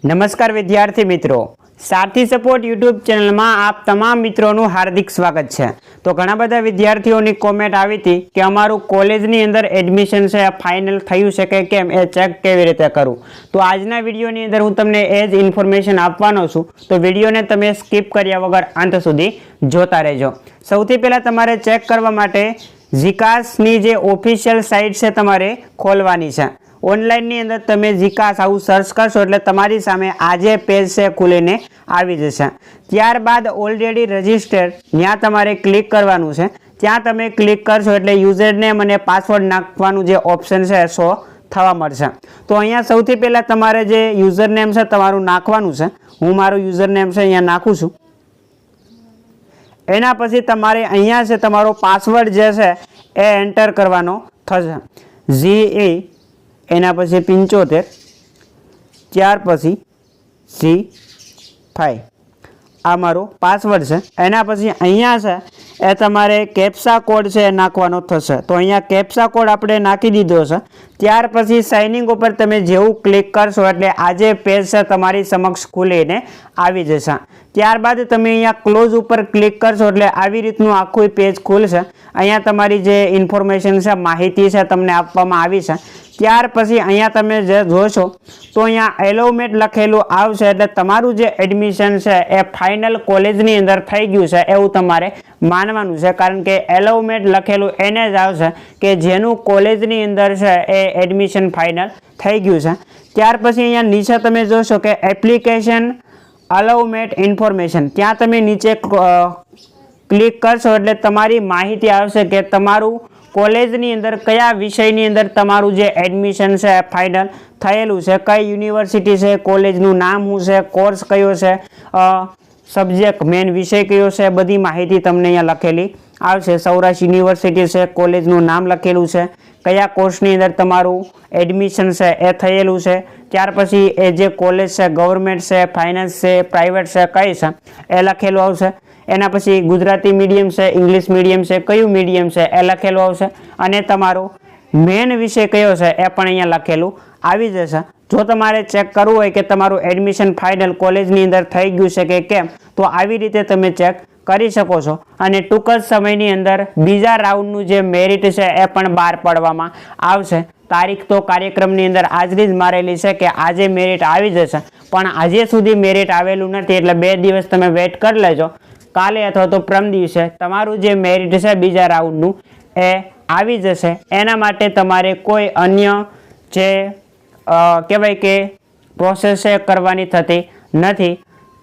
नमस्कार विद्यार्थी मित्रों, सारथी सपोर्ट यूट्यूब चैनल में आप तमाम मित्रों हार्दिक स्वागत है। तो घણા બધા વિદ્યાર્થીઓની કોમેન્ટ આવી હતી કે અમારું કોલેજની અંદર એડમિશન છે ફાઇનલ થયું છે કે કેમ એ ચેક કેવી રીતે કરું। તો આજના વિડીયોની અંદર હું તમને એ જ ઇન્ફોર્મેશન આપવાનો છું, તો વિડીયોને તમે સ્કીપ કર્યા વગર અંત સુધી જોતા રહેજો। સૌથી પહેલા તમારે ચેક કરવા માટે જીકાસની જે ઓફિશિયલ સાઇટ છે તમારે ખોલવાની છે। ઓનલાઈનની અંદર તમે જીકાસ આવું સર્ચ કરશો એટલે તમારી સામે આ જે પેજ છે ખુલીને આવી જશે। ત્યારબાદ ઓલરેડી રજિસ્ટર્ડ ત્યાં તમારે ક્લિક કરવાનું છે। ત્યાં તમે ક્લિક કરશો એટલે યુઝર નેમ અને પાસવર્ડ નાખવાનું જે ઓપ્શન છે શો થવા મળશે। તો અહીંયા સૌથી પહેલાં તમારે જે યુઝર નેમ છે તમારું નાખવાનું છે। હું મારું યુઝર નેમ છે અહીંયા નાખું છું। એના પછી તમારે અહીંયા છે તમારો પાસવર્ડ જે છે એ એન્ટર કરવાનો થશે। GE एना पछी 75 त्यार पछी C5 आ मारो पासवर्ड है। एना पछी अहींया छे ए तमारे कैप्सा कोड छे नाखवानो थशे। तो अहींया कैप्सा कोड आपणे नाखी दीधो छे। त्यार पछी साइनिंग उपर तमे जेवुं क्लिक करशो एटले आ जे पेज छे तमारी समक्ष खुलीने आवी जशे। त्यारबाद तमे अहींया क्लोज उपर क्लिक करशो एटले आवी रीतनुं आखुं पेज खुलशे। अहींया तमारी जे इन्फॉर्मेशन छे माहिती छे तमने आपवामां आवी छे। त्यार पछी अहींया तमे जे जोशो तो अहींया एलोमेंट लखेलुं आवशे एटले तमारुं जे एडमिशन छे ए फाइनल कॉलेजनी अंदर थई गयुं छे एवुं तमारे मानवानुं छे। कारण के एलोमेंट लखेलुं एने ज आवशे के जेनुं कॉलेजनी अंदर छे ए एडमिशन फाइनल थई गयुं छे। त्यार पछी अहींया नीचे तमे जोशो के एप्लिकेशन अलाउमेंट इन्फॉर्मेशन त्यां तमे नीचे क्लिक करशो एटले तमारी माहिती आवशे के तमारुं कॉलेजनी अंदर कया विषयनी अंदर तमारुं जे एडमिशन छे फाइनल थयेलुं छे, कई यूनिवर्सिटी छे, कॉलेजनुं नाम शुं छे, कोर्स कयो छे, सब्जेक्ट मेन विषय कयो छे, बधी माहिती तमने अहींया लखेली आवशे। सौराष्ट्र यूनिवर्सिटी छे, कॉलेजनुं नाम लखेलुं छे, कया कोर्सनी अंदर तमारुं एडमिशन छे ए थयेलुं छे। त्यार पछी ए जे कॉलेज छे गवर्नमेंट छे, फाइनांस छे, प्राइवेट छे, कई छे ए लखेलुं आवशे। एना पछी गुजराती मीडियम से, इंग्लिश मीडियम से, कयु मीडियम से ए लखेलुं आवशे अने तमारो मेन विषय कयो छे ए पण अहींया लखेलुं आवी जशे। जो तमारे चेक करवुं होय के तमारुं एडमिशन फाइनल कॉलेजनी अंदर थई गयुं छे के केम तो आवी रीते तमे चेक करी शको छो। अने टूंक ज समयनी अंदर बीजा राउंडनुं जे मेरिट छे ए पण बहार पाडवामां आवशे। तारीख तो कार्यक्रमनी अंदर आजनी ज मारेली छे के आजे मेरिट आवी जशे, पण आजे सुधी मेरिट आवेलुं नथी એટલે 2 દિવસ તમે વેટ કરી લેજો। काले अथवा तो परम दिवसे तमारुं जे मेरिट है बीजा राउंडनुं ए आवी जशे। एना माटे तमारे कोई अन्य जे कहेवाय के प्रोसेस है करवानी थती नथी।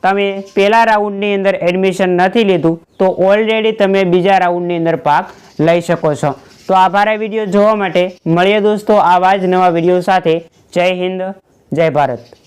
तमे पहला राउंडनी अंदर एडमिशन नथी लीधुं तो ऑलरेडी तमे बीजा राउंडनी अंदर भाग लई शको छो। तो आभार आ विडियो जोवा माटे। मळीए दोस्तों आवा ज नवा विडियो साथे। जय हिंद, जय भारत।